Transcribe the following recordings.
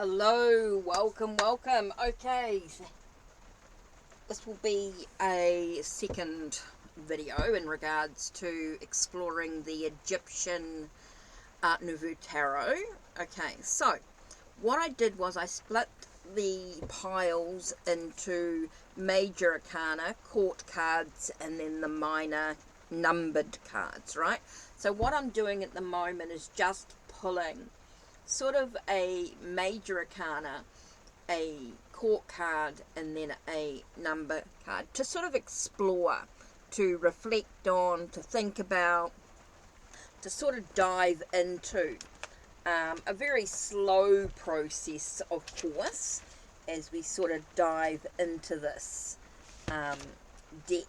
Hello, welcome. Okay, this will be a second video in regards to exploring the Egyptian Nouveau Tarot. Okay, so what I did was I split the piles into major arcana, court cards, and then the minor numbered cards, right? So what I'm doing at the moment is just pulling sort of a major arcana, a court card, and then a number card to sort of explore, to reflect on, to think about, to sort of dive into. A very slow process, of course, as we sort of dive into this deck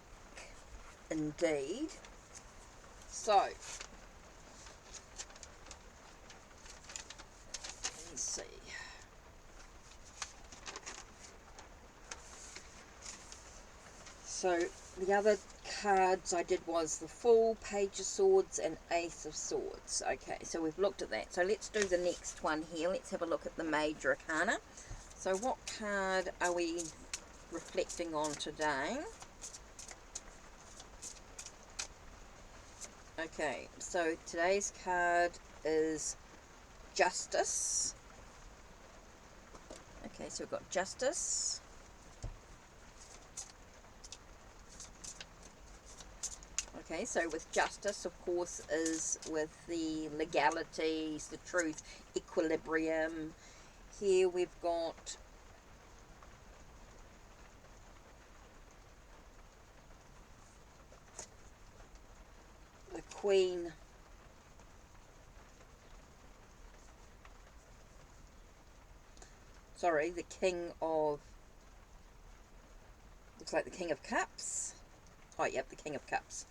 indeed. So, let's see. So the other cards I did was the Fool, Page of Swords, and Ace of Swords. Okay, so we've looked at that. So let's do the next one here. Let's have a look at the Major Arcana. So what card are we reflecting on today? Okay, so today's card is Justice. Okay, so we've got Justice. Okay, so with Justice, of course, is with the legalities, the truth, equilibrium. Here we've got the Queen. Sorry, the King of... looks like the King of Cups. Oh, yep, the King of Cups.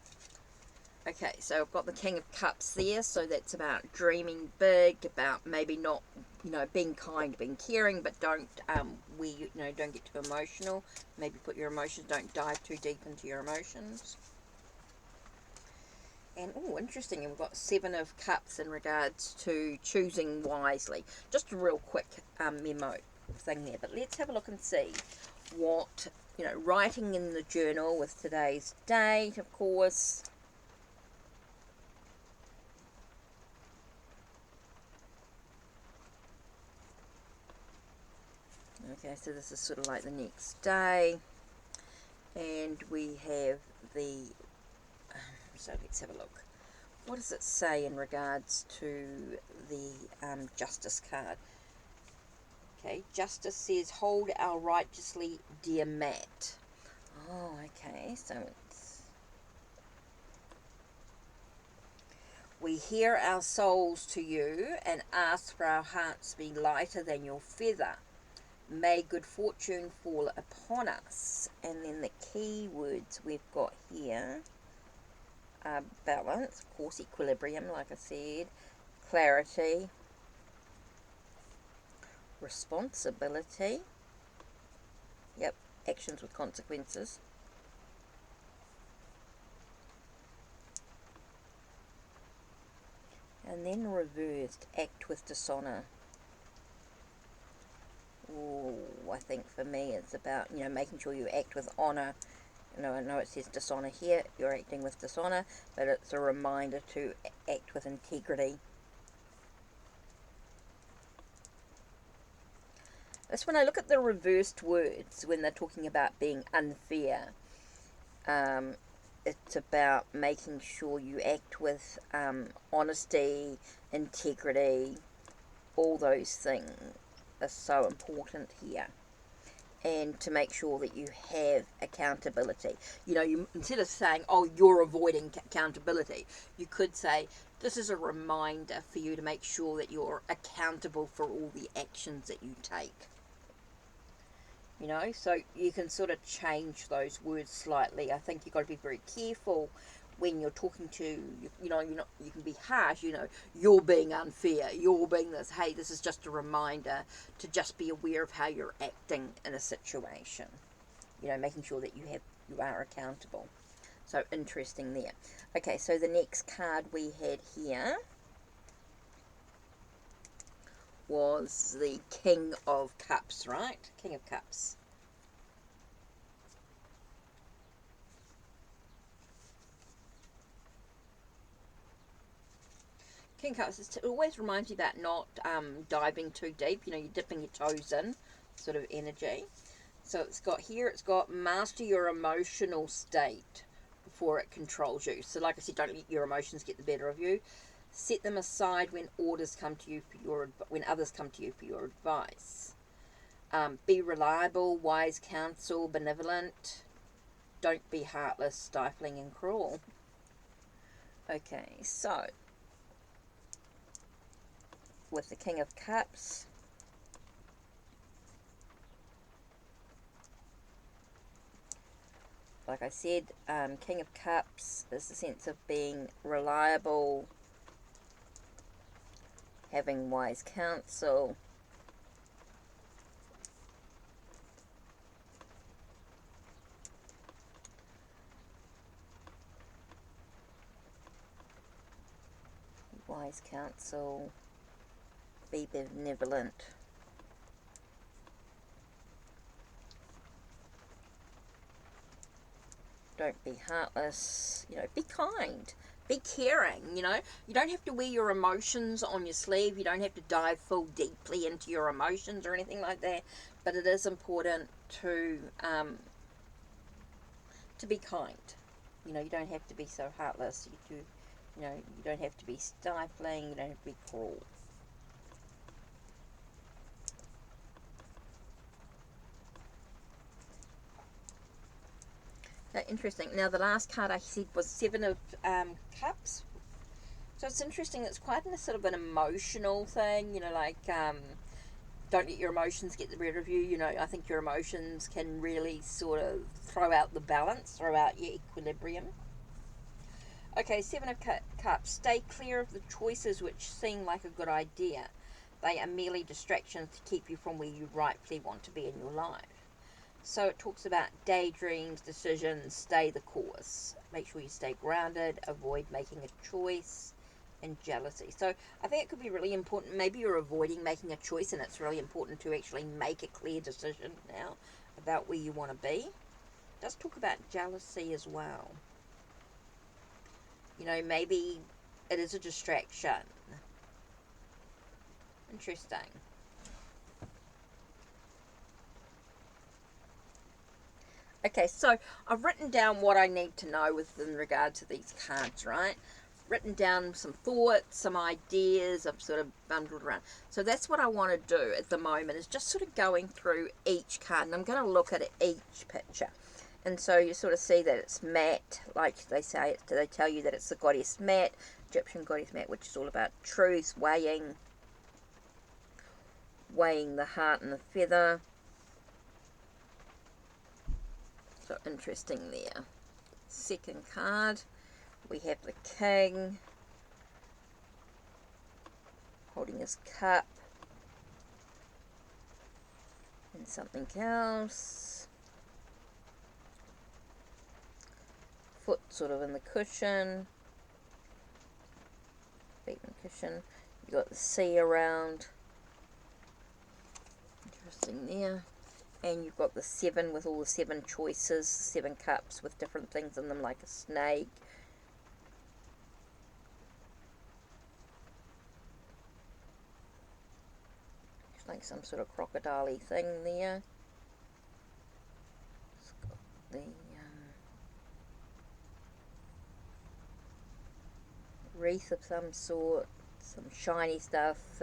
Okay, so I've got the King of Cups there, so that's about dreaming big, about maybe not, being kind, being caring, but don't, don't get too emotional. Maybe put your emotions, don't dive too deep into your emotions. And, oh, interesting, we've got Seven of Cups in regards to choosing wisely. Just a real quick memo thing there, but let's have a look and see what, writing in the journal with today's date, of course. Okay, so this is sort of like the next day, and we have the, so let's have a look. What does it say in regards to the Justice card? Okay, Justice says, hold our righteously, dear Matt. Oh, okay, so it's, we hear our souls to you and ask for our hearts be lighter than your feather. May good fortune fall upon us. And then the key words we've got here are balance, of course, equilibrium, like I said, clarity, responsibility, yep, actions with consequences, and then reversed, act with dishonor. Oh, I think for me it's about, making sure you act with honor. I know it says dishonor here, you're acting with dishonor, but it's a reminder to act with integrity. That's when I look at the reversed words, when they're talking about being unfair. It's about making sure you act with honesty, integrity, all those things are so important here. And to make sure that you have accountability. You instead of saying, oh, you're avoiding accountability, you could say, this is a reminder for you to make sure that you're accountable for all the actions that you take. So you can sort of change those words slightly. I think you've got to be very careful when you're talking to, you can be harsh, you're being unfair, you're being this. Hey, this is just a reminder to just be aware of how you're acting in a situation. Making sure that you are accountable. So interesting there. Okay, so the next card we had here was the King of Cups, right? King of Cups. King of Cups is to always remind you about not diving too deep. You know, you're dipping your toes in, sort of energy. So it's got master your emotional state before it controls you. So like I said, don't let your emotions get the better of you. Set them aside when others come to you for your advice. Be reliable, wise counsel, benevolent. Don't be heartless, stifling, and cruel. Okay, so with the King of Cups, like I said, King of Cups is the sense of being reliable, having wise counsel, be benevolent. Don't be heartless, you know, be kind, be caring, you know. You don't have to wear your emotions on your sleeve, you don't have to dive full deeply into your emotions or anything like that, but it is important to be kind. You know, you don't have to be so heartless, you know, you don't have to be stifling, you don't have to be cruel. Interesting. Now, the last card I said was Seven of Cups. So it's interesting. It's quite a sort of an emotional thing, you know, like don't let your emotions get the better of you. You know, I think your emotions can really sort of throw out the balance, throw out your equilibrium. Okay, Seven of Cups. Stay clear of the choices which seem like a good idea. They are merely distractions to keep you from where you rightfully want to be in your life. So it talks about daydreams, decisions, stay the course. Make sure you stay grounded, avoid making a choice, and jealousy. So I think it could be really important. Maybe you're avoiding making a choice and it's really important to actually make a clear decision now about where you want to be. It does talk about jealousy as well. You know, maybe it is a distraction. Interesting. Okay, so I've written down what I need to know in regard to these cards, right? Written down some thoughts, some ideas I've sort of bundled around. So that's what I want to do at the moment, is just sort of going through each card, and I'm going to look at each picture. And so you sort of see that it's Mat, like they say, they tell you that it's the goddess Mat, Egyptian goddess Mat, which is all about truth, weighing the heart and the feather. So interesting there. Second card, we have the King holding his cup and something else. Foot sort of in the cushion, feet in the cushion. You got the sea around. Interesting there. And you've got the seven with all the seven choices, 7 cups with different things in them, like a snake. It's like some sort of crocodile-y thing there. It's got the wreath of some sort, some shiny stuff,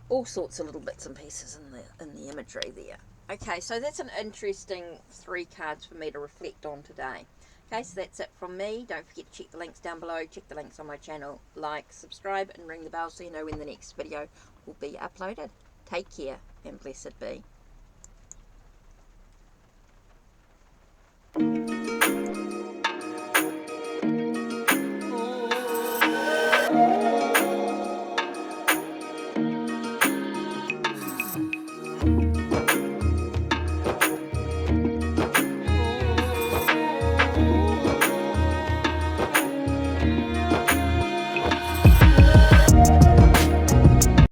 all sorts of little bits and pieces in the imagery there. Okay, so that's an interesting 3 cards for me to reflect on today. Okay, so that's it from me. Don't forget to check the links down below, check the links on my channel, like, subscribe, and ring the bell so you know when the next video will be uploaded. Take care, and blessed be.